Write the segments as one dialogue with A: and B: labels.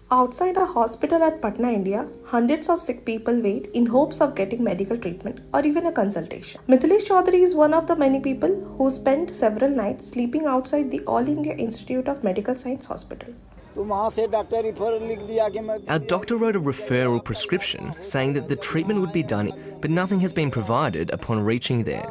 A: Outside a hospital at Patna, India, hundreds of sick people wait in hopes of getting medical treatment or even a consultation. Mithilesh Chaudhary is one of the many people who spent several nights sleeping outside the All India Institute of Medical Science Hospital.
B: Our
C: doctor wrote a referral prescription saying that the treatment would be done, but nothing has been provided upon reaching there.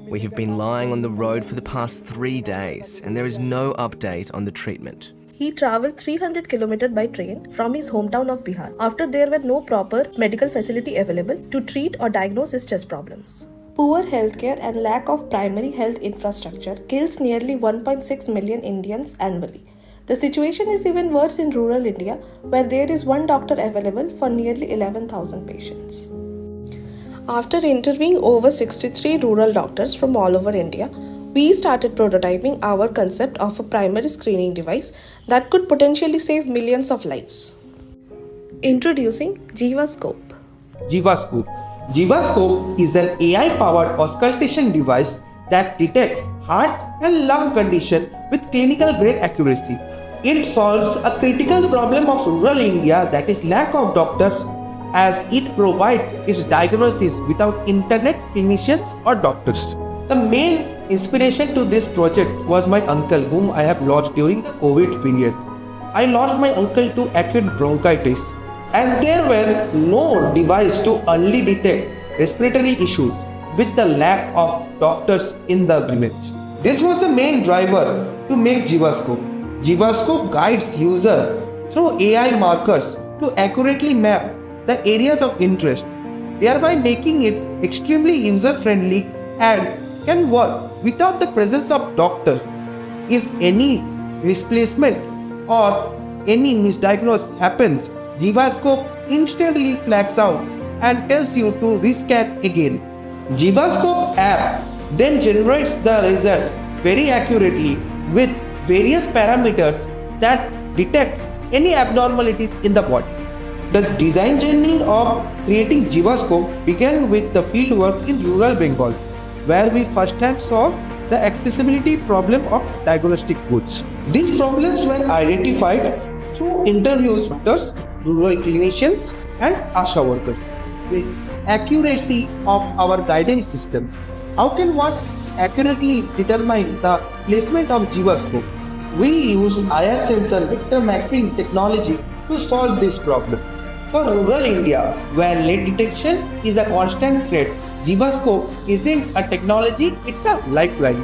C: We have been lying on the road for the past 3 days and there is no update on the treatment.
A: He travelled 300 km by train from his hometown of Bihar after there were no proper medical facility available to treat or diagnose his chest problems. Poor healthcare and lack of primary health infrastructure kills nearly 1.6 million Indians annually. The situation is even worse in rural India, where there is one doctor available for nearly 11,000 patients. After interviewing over 63 rural doctors from all over India, we started prototyping our concept of a primary screening device that could potentially save millions of lives. Introducing JivaScope.
D: JivaScope is an AI-powered auscultation device that detects heart and lung condition with clinical-grade accuracy. It solves a critical problem of rural India, that is lack of doctors, as it provides its diagnosis without internet clinicians or doctors. The main inspiration to this project was my uncle, whom I have lost during the COVID period. I lost my uncle to acute bronchitis, as there were no device to early detect respiratory issues with the lack of doctors in the village. This was the main driver to make JivaScope. JivaScope guides user through AI markers to accurately map the areas of interest, thereby making it extremely user-friendly and can work without the presence of doctor. If any misplacement or any misdiagnosis happens, JivaScope instantly flags out and tells you to rescan again. JivaScope app then generates the results very accurately with various parameters that detects any abnormalities in the body. The design journey of creating JivaScope began with the fieldwork in rural Bengal, where we first-hand saw the accessibility problem of diagnostic goods. These problems were identified through interviews with doctors, rural clinicians and ASHA workers. With accuracy of our guidance system, how can one accurately determine the placement of JivaScope? We use IR sensor vector mapping technology to solve this problem. For rural India, where lead detection is a constant threat, JivaScope isn't a technology, it's a lifeline.